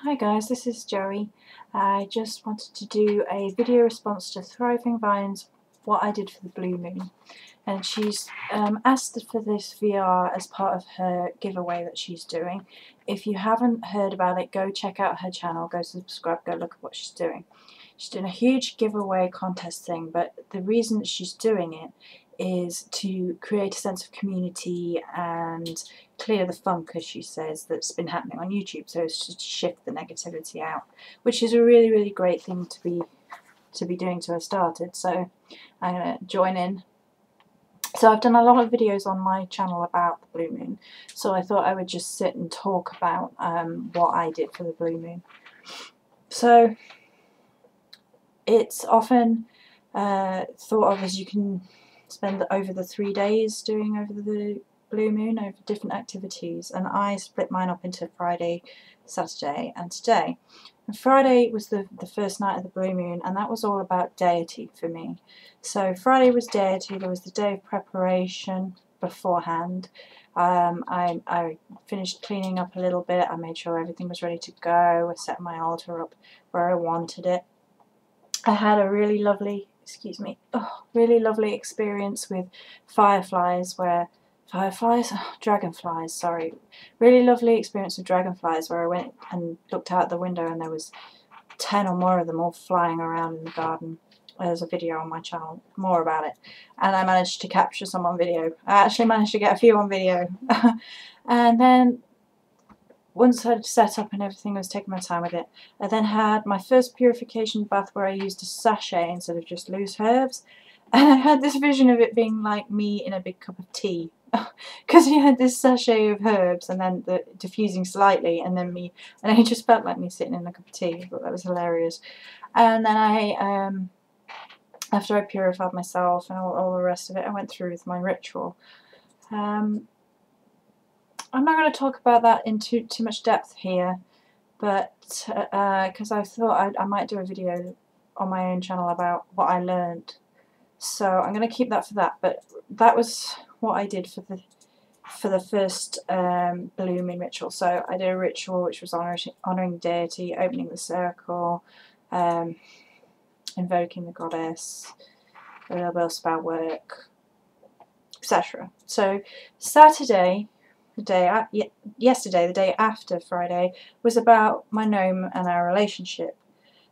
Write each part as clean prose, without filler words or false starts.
Hi guys, this is Joey. I just wanted to do a video response to Thrivingvines, what I did for the blue moon. And she's asked for this VR as part of her giveaway that she's doing. If you haven't heard about it, go check out her channel, go subscribe, go look at what she's doing. She's doing a huge giveaway contest thing, but the reason that she's doing it is to create a sense of community and clear the funk, as she says, that's been happening on YouTube. So it's to shift the negativity out, which is a really, really great thing to be doing to have started. So I'm going to join in. So I've done a lot of videos on my channel about the blue moon, so I thought I would just sit and talk about what I did for the blue moon. So it's often thought of as you can spend over the 3 days doing over the blue moon over different activities, and I split mine up into Friday, Saturday and today. And Friday was the first night of the blue moon, and that was all about deity for me. So Friday was deity. There was the day of preparation beforehand. I finished cleaning up a little bit. I made sure everything was ready to go. I set my altar up where I wanted it. I had a really lovely, really lovely experience with dragonflies, sorry. Really lovely experience with dragonflies where I went and looked out the window and there was 10 or more of them all flying around in the garden. There's a video on my channel, more about it. And I managed to capture some on video. I actually managed to get a few on video. And then once I'd set up and everything, I was taking my time with it, I then had my first purification bath where I used a sachet instead of just loose herbs. And I had this vision of it being like me in a big cup of tea. Because he had this sachet of herbs and then the diffusing slightly and then me, and it just felt like me sitting in a cup of tea. I thought that was hilarious. And then after I purified myself and all the rest of it, I went through with my ritual. I'm not going to talk about that in too much depth here, but because I thought I might do a video on my own channel about what I learned. So I'm going to keep that for that, but that was what I did for the first blue moon ritual. So I did a ritual which was honouring deity, opening the circle, invoking the goddess, a little bit of spell work, etc. So Saturday, yesterday, the day after Friday, was about my gnome and our relationship.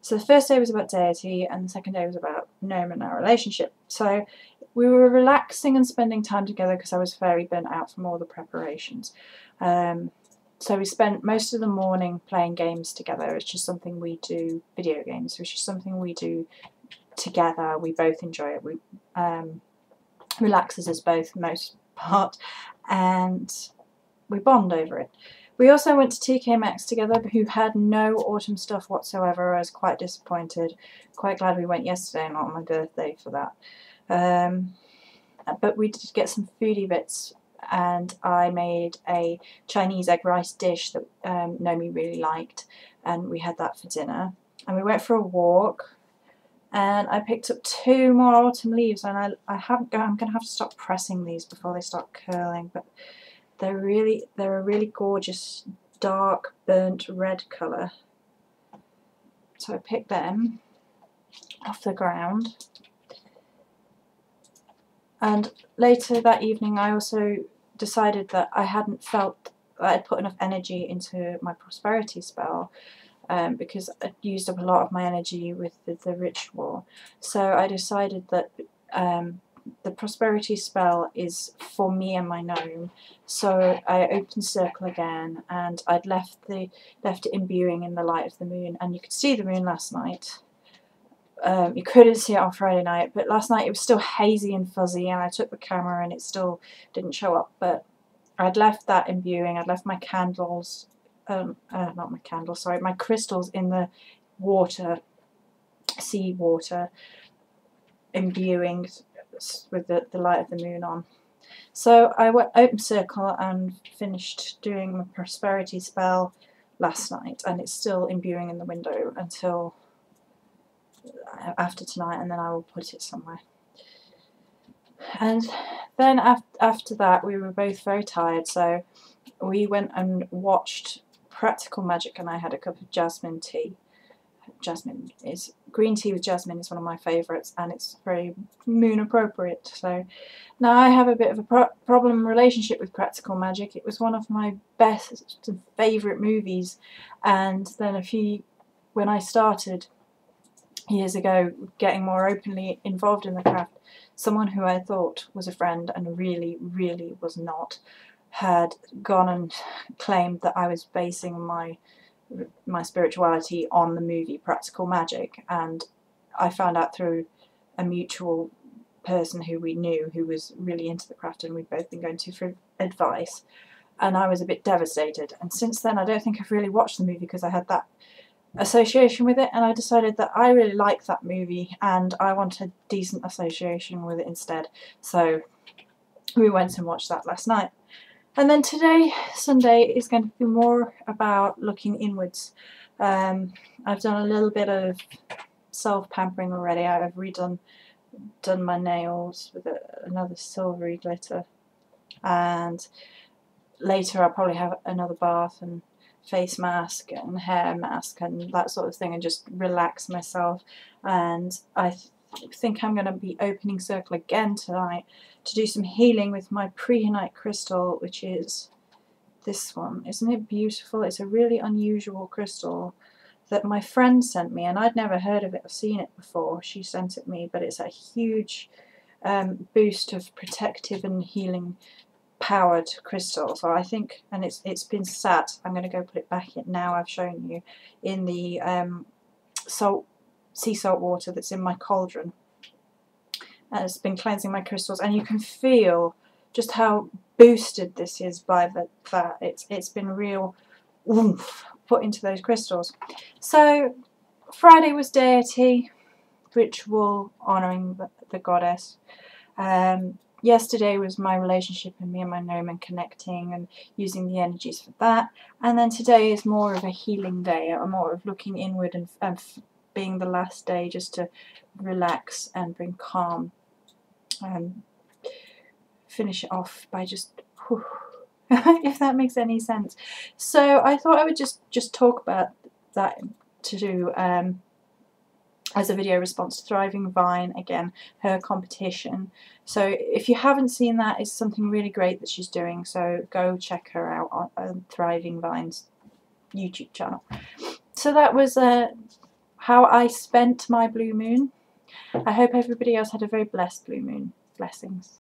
So the first day was about deity and the second day was about gnome and our relationship. So we were relaxing and spending time together because I was very burnt out from all the preparations. So we spent most of the morning playing games together. It's just something we do, video games, which is something we do together. We both enjoy it. We relaxes us both most part, and we bond over it. We also went to TK Maxx together, who had no autumn stuff whatsoever. I was quite disappointed. Quite glad we went yesterday, not on my birthday, for that. But we did get some foodie bits, and I made a Chinese egg rice dish that Nomi really liked, and we had that for dinner. And we went for a walk, and I picked up 2 more autumn leaves, and I'm going to have to stop pressing these before they start curling, but they're a really gorgeous dark burnt red colour. So I picked them off the ground. And later that evening I also decided that I hadn't felt that I'd put enough energy into my prosperity spell, because I'd used up a lot of my energy with the ritual. So I decided that the prosperity spell is for me and my gnome. So I opened circle again, and I'd left it imbuing in the light of the moon, and you could see the moon last night. You couldn't see it on Friday night, but last night it was still hazy and fuzzy, and I took the camera and it still didn't show up. But I'd left that imbuing. I'd left my candles, not my candles, sorry, my crystals in the water, sea water, imbuing with the light of the moon on. So I went open circle and finished doing my prosperity spell last night, and it's still imbuing in the window until after tonight, and then I will put it somewhere. And then after that we were both very tired, so we went and watched Practical Magic and I had a cup of jasmine tea. Green tea with jasmine is one of my favourites, and it's very moon appropriate. So now I have a bit of a problem relationship with Practical Magic. It was one of my best favourite movies, and then when I started years ago getting more openly involved in the craft, someone who I thought was a friend and really, really was not, had gone and claimed that I was basing my spirituality on the movie Practical Magic, and I found out through a mutual person who we knew who was really into the craft, and we'd both been going to for advice, and I was a bit devastated. And since then I don't think I've really watched the movie because I had that association with it, and I decided that I really like that movie and I want a decent association with it instead. So we went and watched that last night. And then today, Sunday, is going to be more about looking inwards. I've done a little bit of self-pampering already. I've done my nails with another silvery glitter, and later I'll probably have another bath and face mask and hair mask and that sort of thing, and just relax myself. And I think I'm going to be opening circle again tonight to do some healing with my prehnite crystal, which is this one. Isn't it beautiful? It's a really unusual crystal that my friend sent me, and I'd never heard of it or seen it before. She sent it me, but it's a huge boost of protective and healing powered crystal. So I think, and it's been sat, I'm going to go put it back in now, I've shown you, in the sea salt water that's in my cauldron, and it's been cleansing my crystals, and you can feel just how boosted this is by that. It's been real oomph put into those crystals. So Friday was deity ritual honouring the goddess. Yesterday was my relationship and me and my gnome and connecting and using the energies for that. And then today is more of a healing day, or more of looking inward and being the last day just to relax and bring calm. Finish it off by just whew, if that makes any sense. So I thought I would just talk about that to do as a video response to Thrivingvine, again, her competition. So if you haven't seen that, it's something really great that she's doing, so go check her out on Thrivingvine's YouTube channel. So that was how I spent my blue moon. I hope everybody else had a very blessed blue moon. Blessings.